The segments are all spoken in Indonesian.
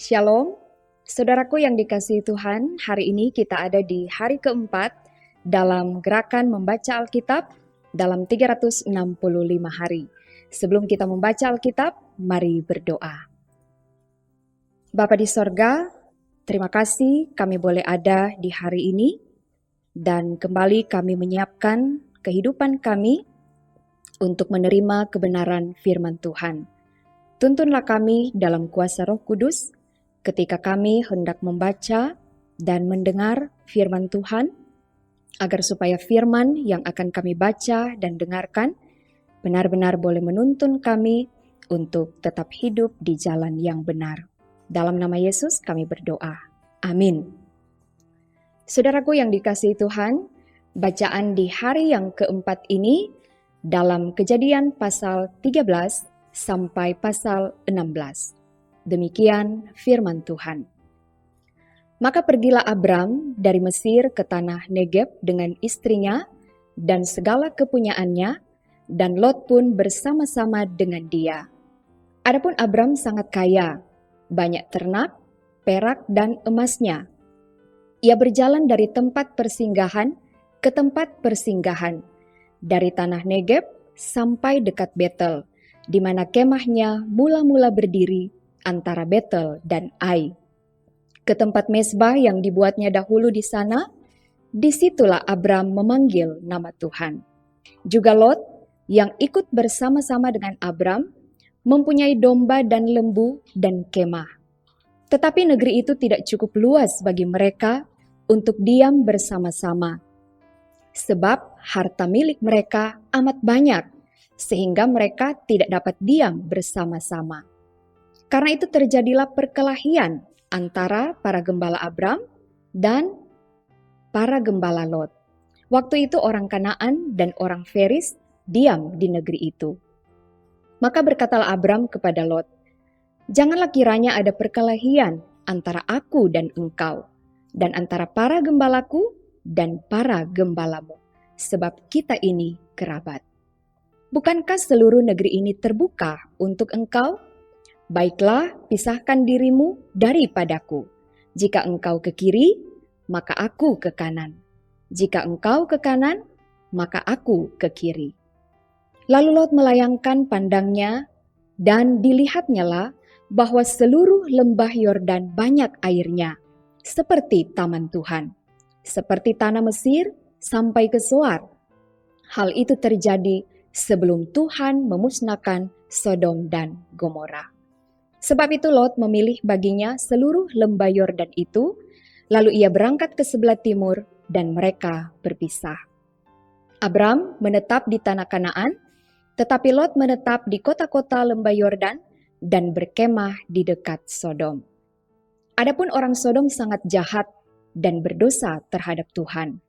Shalom, saudaraku yang dikasihi Tuhan, hari ini kita ada di hari keempat dalam gerakan membaca Alkitab dalam 365 hari. Sebelum kita membaca Alkitab, mari berdoa. Bapa di sorga, terima kasih kami boleh ada di hari ini, dan kembali kami menyiapkan kehidupan kami untuk menerima kebenaran firman Tuhan. Tuntunlah kami dalam kuasa Roh Kudus, ketika kami hendak membaca dan mendengar firman Tuhan, agar supaya firman yang akan kami baca dan dengarkan benar-benar boleh menuntun kami untuk tetap hidup di jalan yang benar. Dalam nama Yesus kami berdoa. Amin. Saudaraku yang dikasihi Tuhan, bacaan di hari yang keempat ini dalam Kejadian pasal 13 sampai pasal 16. Demikian firman Tuhan. Maka pergilah Abram dari Mesir ke tanah Negeb dengan istrinya dan segala kepunyaannya, dan Lot pun bersama-sama dengan dia. Adapun Abram sangat kaya, banyak ternak, perak dan emasnya. Ia berjalan dari tempat persinggahan ke tempat persinggahan, dari tanah Negeb sampai dekat Betel, di mana kemahnya mula-mula berdiri antara Betel dan Ai. Ke tempat mezbah yang dibuatnya dahulu di sana, disitulah Abram memanggil nama Tuhan. Juga Lot yang ikut bersama-sama dengan Abram mempunyai domba dan lembu dan kemah. Tetapi negeri itu tidak cukup luas bagi mereka untuk diam bersama-sama, sebab harta milik mereka amat banyak, sehingga mereka tidak dapat diam bersama-sama. Karena itu terjadilah perkelahian antara para gembala Abram dan para gembala Lot. Waktu itu orang Kanaan dan orang Feris diam di negeri itu. Maka berkatalah Abram kepada Lot, "Janganlah kiranya ada perkelahian antara aku dan engkau, dan antara para gembalaku dan para gembalamu, sebab kita ini kerabat. Bukankah seluruh negeri ini terbuka untuk engkau? Baiklah, pisahkan dirimu daripadaku. Jika engkau ke kiri, maka aku ke kanan. Jika engkau ke kanan, maka aku ke kiri." Lalu Lot melayangkan pandangnya, dan dilihatnyalah bahwa seluruh lembah Yordan banyak airnya, seperti taman Tuhan, seperti tanah Mesir sampai ke Zoar. Hal itu terjadi sebelum Tuhan memusnahkan Sodom dan Gomora. Sebab itu Lot memilih baginya seluruh lembah Yordan itu, lalu ia berangkat ke sebelah timur dan mereka berpisah. Abram menetap di tanah Kanaan, tetapi Lot menetap di kota-kota lembah Yordan dan berkemah di dekat Sodom. Adapun orang Sodom sangat jahat dan berdosa terhadap Tuhan.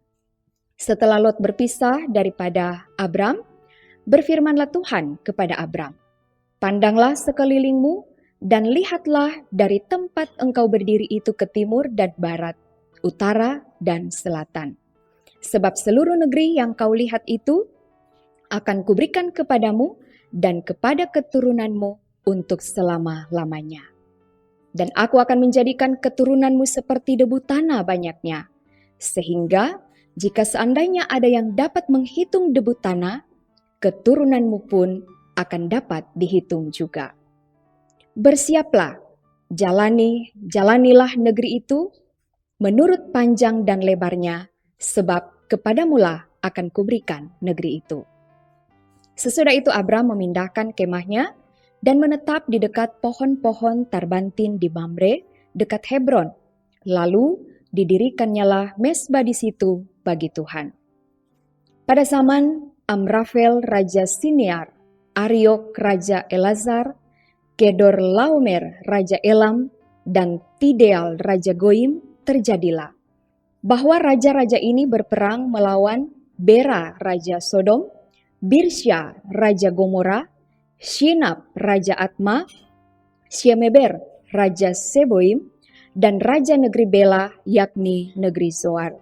Setelah Lot berpisah daripada Abram, berfirmanlah Tuhan kepada Abram, "Pandanglah sekelilingmu, dan lihatlah dari tempat engkau berdiri itu ke timur dan barat, utara dan selatan. Sebab seluruh negeri yang kau lihat itu akan kuberikan kepadamu dan kepada keturunanmu untuk selama-lamanya. Dan aku akan menjadikan keturunanmu seperti debu tanah banyaknya, sehingga jika seandainya ada yang dapat menghitung debu tanah, keturunanmu pun akan dapat dihitung juga. Bersiaplah, jalanilah negeri itu menurut panjang dan lebarnya, sebab kepadamulah akan kuberikan negeri itu." Sesudah itu Abram memindahkan kemahnya dan menetap di dekat pohon-pohon tarbantin di Mamre, dekat Hebron. Lalu didirikannya mezbah di situ bagi Tuhan. Pada zaman Amrafel Raja Sinear, Ariok Raja Elazar, Kedor Laomer Raja Elam, dan Tideal Raja Goim, terjadilah bahwa raja-raja ini berperang melawan Bera Raja Sodom, Birsya Raja Gomora, Shinab Raja Atma, Shemeber Raja Seboim, dan raja negeri Bela, yakni negeri Zoar.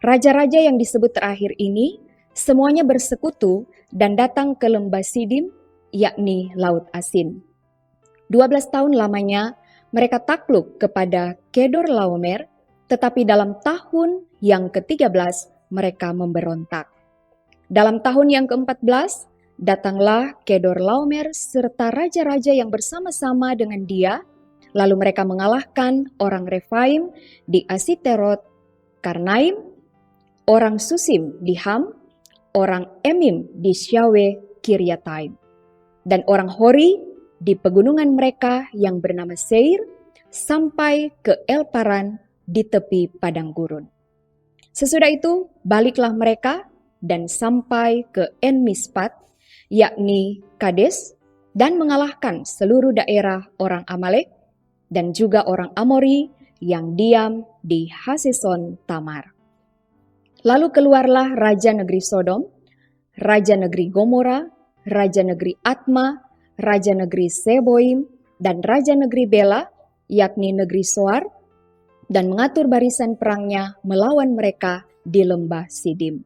Raja-raja yang disebut terakhir ini semuanya bersekutu dan datang ke lembah Sidim, yakni Laut Asin. 12 tahun lamanya mereka takluk kepada Kedorlaomer, tetapi dalam tahun yang ke-13 mereka memberontak. Dalam tahun yang ke-14, datanglah Kedorlaomer serta raja-raja yang bersama-sama dengan dia. Lalu mereka mengalahkan orang Refaim di Asiterot, Karnaim, orang Susim di Ham, orang Emim di Syawe Kiryataim, dan orang Hori di pegunungan mereka yang bernama Seir, sampai ke Elparan di tepi padang gurun. Sesudah itu baliklah mereka dan sampai ke En-Mispat, yakni Kades, dan mengalahkan seluruh daerah orang Amalek, dan juga orang Amori yang diam di Haseson Tamar. Lalu keluarlah raja negeri Sodom, raja negeri Gomora, raja negeri Atma, raja negeri Seboim, dan raja negeri Bela, yakni negeri Soar, dan mengatur barisan perangnya melawan mereka di lembah Sidim.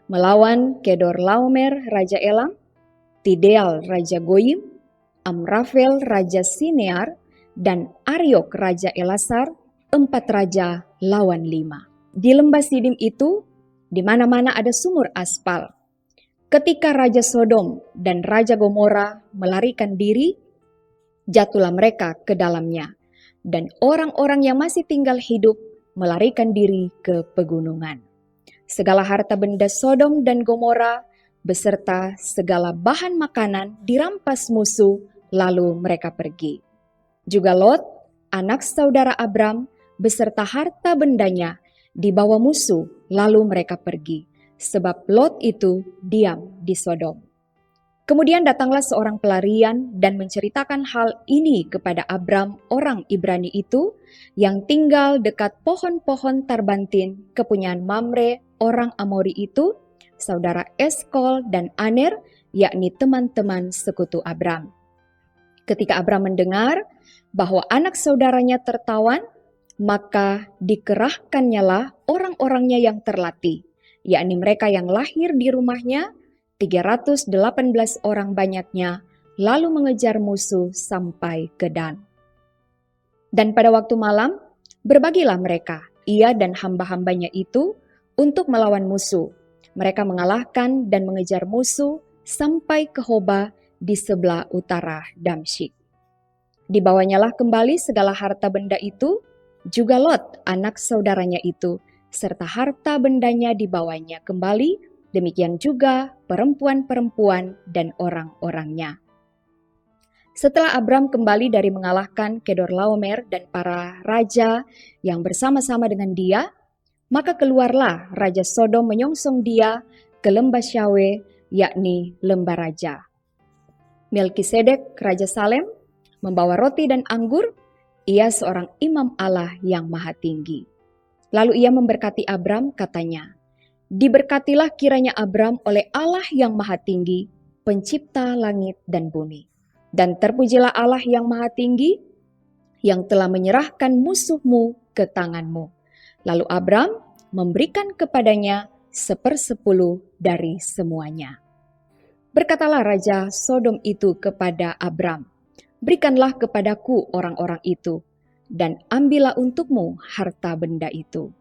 Melawan Kedorlaomer raja Elam, Tideal raja Goyim, Amrafel raja Sinear, dan Ariok raja Elasar, 4 raja lawan 5. Di lembah Sidim itu, di mana-mana ada sumur aspal. Ketika raja Sodom dan raja Gomora melarikan diri, jatuhlah mereka ke dalamnya, dan orang-orang yang masih tinggal hidup melarikan diri ke pegunungan. Segala harta benda Sodom dan Gomora beserta segala bahan makanan dirampas musuh, lalu mereka pergi. Juga Lot, anak saudara Abram, beserta harta bendanya dibawa musuh, lalu mereka pergi, sebab Lot itu diam di Sodom. Kemudian datanglah seorang pelarian dan menceritakan hal ini kepada Abram, orang Ibrani itu, yang tinggal dekat pohon-pohon tarbantin kepunyaan Mamre, orang Amori itu, saudara Eskol dan Aner, yakni teman-teman sekutu Abram. Ketika Abram mendengar bahwa anak saudaranya tertawan, maka dikerahkannyalah orang-orangnya yang terlatih, yakni mereka yang lahir di rumahnya, 318 orang banyaknya, lalu mengejar musuh sampai ke Dan. Dan pada waktu malam, berbagilah mereka, ia dan hamba-hambanya itu, untuk melawan musuh. Mereka mengalahkan dan mengejar musuh sampai ke Hoba di sebelah utara Damsyik. Dibawanyalah kembali segala harta benda itu, juga Lot, anak saudaranya itu, serta harta bendanya dibawanya kembali, demikian juga perempuan-perempuan dan orang-orangnya. Setelah Abram kembali dari mengalahkan Kedorlaomer dan para raja yang bersama-sama dengan dia, maka keluarlah raja Sodom menyongsong dia ke lembah Syawe, yakni lembah raja. Melkisedek, raja Salem, membawa roti dan anggur, ia seorang imam Allah yang maha tinggi. Lalu ia memberkati Abram, katanya, "Diberkatilah kiranya Abram oleh Allah yang maha tinggi, pencipta langit dan bumi. Dan terpujilah Allah yang maha tinggi, yang telah menyerahkan musuhmu ke tanganmu." Lalu Abram memberikan kepadanya 1/10 dari semuanya. Berkatalah raja Sodom itu kepada Abram, "Berikanlah kepadaku orang-orang itu, dan ambillah untukmu harta benda itu."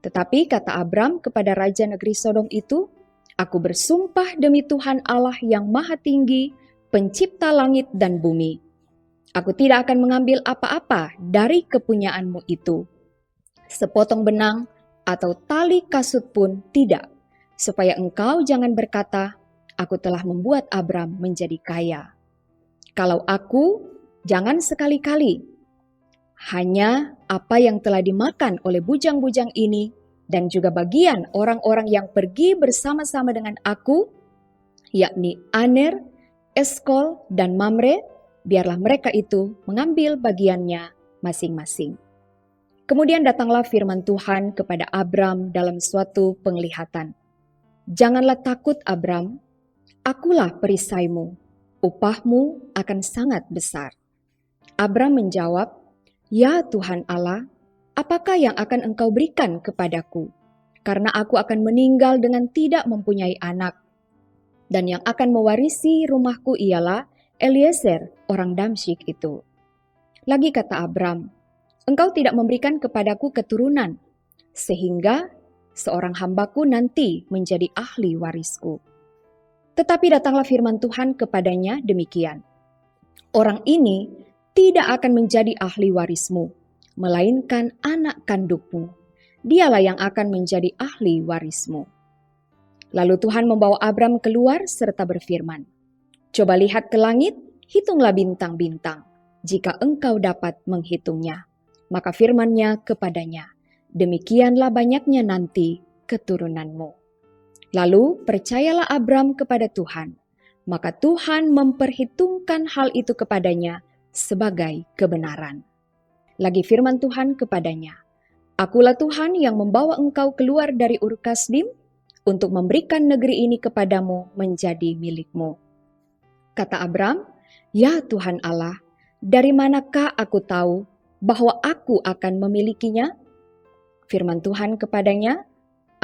Tetapi kata Abram kepada raja negeri Sodom itu, "Aku bersumpah demi Tuhan Allah yang maha tinggi, pencipta langit dan bumi, aku tidak akan mengambil apa-apa dari kepunyaanmu itu, sepotong benang atau tali kasut pun tidak, supaya engkau jangan berkata, 'Aku telah membuat Abram menjadi kaya.' Kalau aku, jangan sekali-kali. Hanya apa yang telah dimakan oleh bujang-bujang ini dan juga bagian orang-orang yang pergi bersama-sama dengan aku, yakni Aner, Eskol, dan Mamre, biarlah mereka itu mengambil bagiannya masing-masing." Kemudian datanglah firman Tuhan kepada Abram dalam suatu penglihatan. "Janganlah takut, Abram, akulah perisaimu. Upahmu akan sangat besar." Abram menjawab, "Ya Tuhan Allah, apakah yang akan Engkau berikan kepadaku? Karena aku akan meninggal dengan tidak mempunyai anak. Dan yang akan mewarisi rumahku ialah Eliezer, orang Damsyik itu." Lagi kata Abram, "Engkau tidak memberikan kepadaku keturunan, sehingga seorang hambaku nanti menjadi ahli warisku." Tetapi datanglah firman Tuhan kepadanya demikian, "Orang ini tidak akan menjadi ahli warismu, melainkan anak kandungmu. Dialah yang akan menjadi ahli warismu." Lalu Tuhan membawa Abram keluar serta berfirman, "Coba lihat ke langit, hitunglah bintang-bintang, jika engkau dapat menghitungnya." Maka firman-Nya kepadanya, "Demikianlah banyaknya nanti keturunanmu." Lalu percayalah Abram kepada Tuhan, maka Tuhan memperhitungkan hal itu kepadanya sebagai kebenaran. Lagi firman Tuhan kepadanya, "Akulah Tuhan yang membawa engkau keluar dari Ur Kasdim untuk memberikan negeri ini kepadamu menjadi milikmu." Kata Abram, "Ya Tuhan Allah, dari manakah aku tahu bahwa aku akan memilikinya?" Firman Tuhan kepadanya,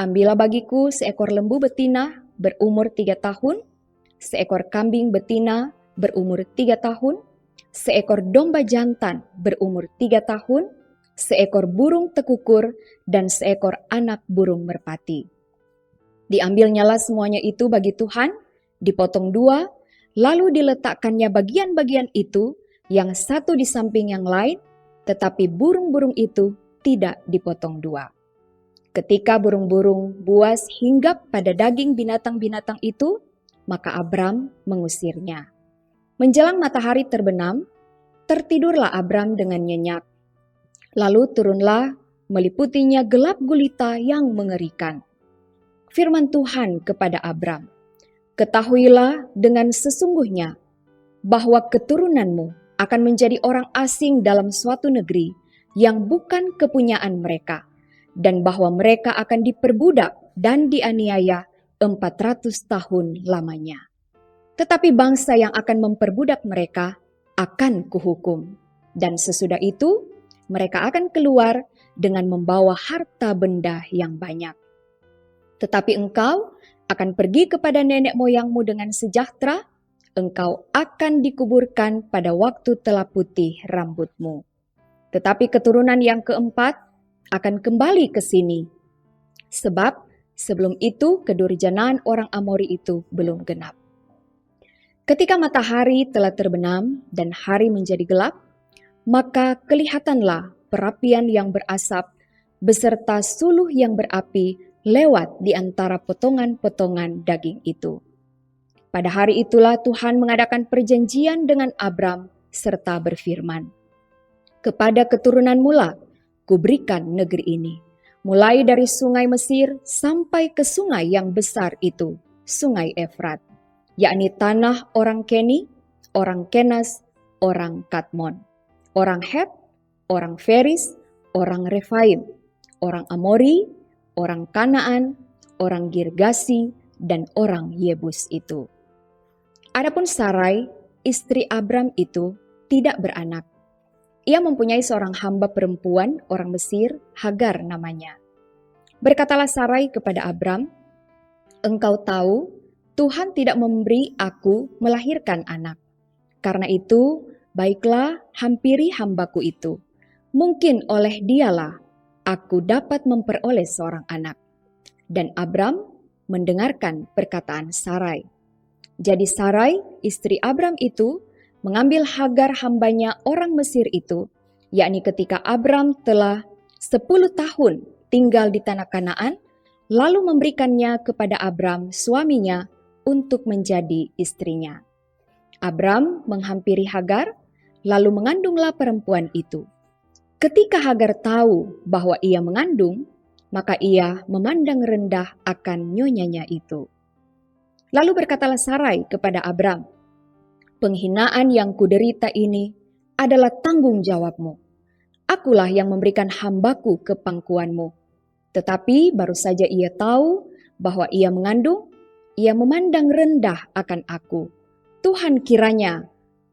"Ambillah bagiku seekor lembu betina berumur 3 tahun, seekor kambing betina berumur 3 tahun, seekor domba jantan berumur 3 tahun, seekor burung tekukur, dan seekor anak burung merpati." Diambilnyalah semuanya itu bagi Tuhan, dipotong 2, lalu diletakkannya bagian-bagian itu, yang satu di samping yang lain, tetapi burung-burung itu tidak dipotong 2. Ketika burung-burung buas hinggap pada daging binatang-binatang itu, maka Abram mengusirnya. Menjelang matahari terbenam, tertidurlah Abram dengan nyenyak. Lalu turunlah meliputinya gelap gulita yang mengerikan. Firman Tuhan kepada Abram, "Ketahuilah dengan sesungguhnya bahwa keturunanmu akan menjadi orang asing dalam suatu negeri yang bukan kepunyaan mereka, dan bahwa mereka akan diperbudak dan dianiaya 400 tahun lamanya. Tetapi bangsa yang akan memperbudak mereka akan kuhukum, dan sesudah itu mereka akan keluar dengan membawa harta benda yang banyak. Tetapi engkau akan pergi kepada nenek moyangmu dengan sejahtera, engkau akan dikuburkan pada waktu telah putih rambutmu. Tetapi keturunan yang keempat akan kembali ke sini, sebab sebelum itu kedurjanaan orang Amori itu belum genap." Ketika matahari telah terbenam dan hari menjadi gelap, maka kelihatanlah perapian yang berasap beserta suluh yang berapi lewat di antara potongan-potongan daging itu. Pada hari itulah Tuhan mengadakan perjanjian dengan Abram serta berfirman, "Kepada keturunanmu lah kuberikan negeri ini, mulai dari sungai Mesir sampai ke sungai yang besar itu, sungai Efrat, yakni tanah orang Keni, orang Kenas, orang Kadmon, orang Het, orang Feris, orang Refaim, orang Amori, orang Kanaan, orang Girgasi, dan orang Yebus itu." Adapun Sarai, istri Abram itu, tidak beranak. Ia mempunyai seorang hamba perempuan orang Mesir, Hagar namanya. Berkatalah Sarai kepada Abram, "Engkau tahu, Tuhan tidak memberi aku melahirkan anak. Karena itu, baiklah hampiri hambaku itu. Mungkin oleh dialah aku dapat memperoleh seorang anak." Dan Abram mendengarkan perkataan Sarai. Jadi Sarai, istri Abram itu, mengambil Hagar hambanya orang Mesir itu, yakni ketika Abram telah 10 tahun tinggal di tanah Kanaan, lalu memberikannya kepada Abram suaminya untuk menjadi istrinya. Abram menghampiri Hagar, lalu mengandunglah perempuan itu. Ketika Hagar tahu bahwa ia mengandung, maka ia memandang rendah akan nyonyanya itu. Lalu berkatalah Sarai kepada Abram, "Penghinaan yang kuderita ini adalah tanggung jawabmu. Akulah yang memberikan hambaku ke pangkuanmu." Tetapi baru saja ia tahu bahwa ia mengandung, ia memandang rendah akan aku. Tuhan kiranya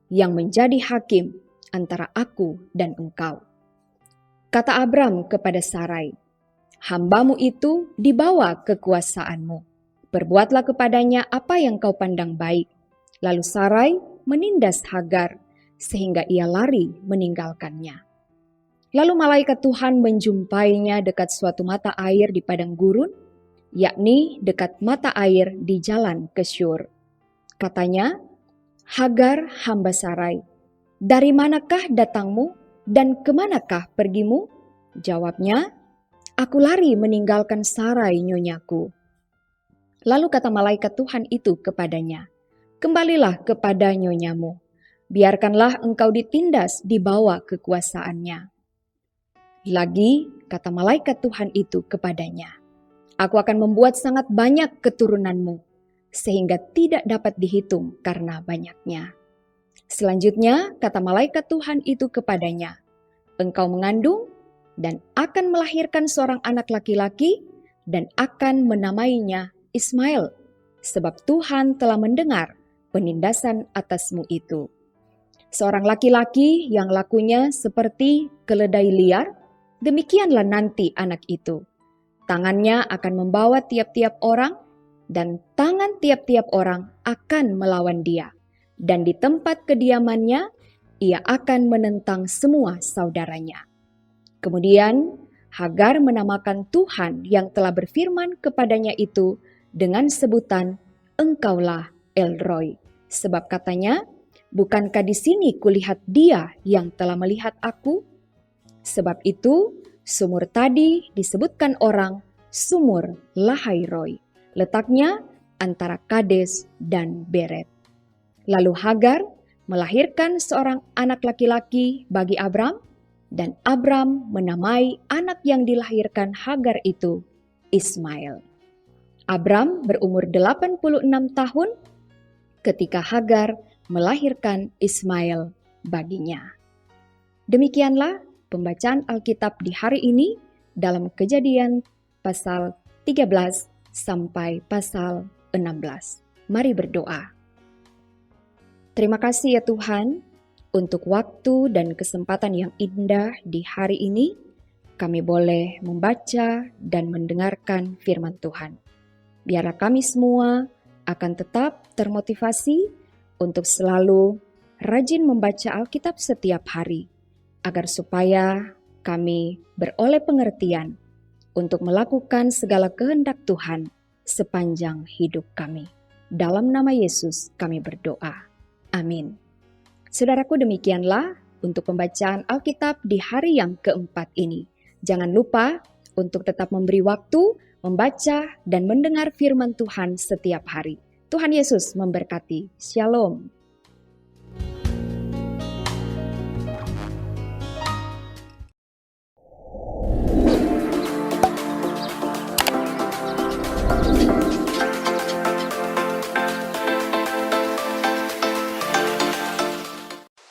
yang menjadi hakim antara aku dan engkau. Kata Abram kepada Sarai, "Hambamu itu dibawa kekuasaanmu. Perbuatlah kepadanya apa yang kau pandang baik." Lalu Sarai menindas Hagar, sehingga ia lari meninggalkannya. Lalu malaikat Tuhan menjumpainya dekat suatu mata air di padang gurun, yakni dekat mata air di jalan ke Syur. Katanya, "Hagar, hamba Sarai, dari manakah datangmu dan kemanakah pergimu?" Jawabnya, "Aku lari meninggalkan Sarai nyonyaku." Lalu kata malaikat Tuhan itu kepadanya, "Kembalilah kepada nyonyamu, biarkanlah engkau ditindas di bawah kekuasaannya." Lagi kata malaikat Tuhan itu kepadanya, "Aku akan membuat sangat banyak keturunanmu, sehingga tidak dapat dihitung karena banyaknya." Selanjutnya kata malaikat Tuhan itu kepadanya, "Engkau mengandung dan akan melahirkan seorang anak laki-laki dan akan menamainya Ismail, sebab Tuhan telah mendengar penindasan atasmu itu." Seorang laki-laki yang lakunya seperti keledai liar, demikianlah nanti anak itu. Tangannya akan membawa tiap-tiap orang, dan tangan tiap-tiap orang akan melawan dia. Dan di tempat kediamannya, ia akan menentang semua saudaranya. Kemudian Hagar menamakan Tuhan yang telah berfirman kepadanya itu dengan sebutan "Engkaulah El-Roi." Sebab katanya, "Bukankah di sini kulihat Dia yang telah melihat aku?" Sebab itu, sumur tadi disebutkan orang Sumur Lahai-Roi. Letaknya antara Kades dan Beret. Lalu Hagar melahirkan seorang anak laki-laki bagi Abram, dan Abram menamai anak yang dilahirkan Hagar itu Ismail. Abram berumur 86 tahun ketika Hagar melahirkan Ismail baginya. Demikianlah pembacaan Alkitab di hari ini dalam Kejadian pasal 13 sampai pasal 16. Mari berdoa. Terima kasih ya Tuhan untuk waktu dan kesempatan yang indah di hari ini. Kami boleh membaca dan mendengarkan firman Tuhan. Biarlah kami semua akan tetap termotivasi untuk selalu rajin membaca Alkitab setiap hari, agar supaya kami beroleh pengertian untuk melakukan segala kehendak Tuhan sepanjang hidup kami. Dalam nama Yesus kami berdoa. Amin. Saudaraku, demikianlah untuk pembacaan Alkitab di hari yang keempat ini. Jangan lupa untuk tetap memberi waktu, membaca dan mendengar firman Tuhan setiap hari. Tuhan Yesus memberkati. Shalom.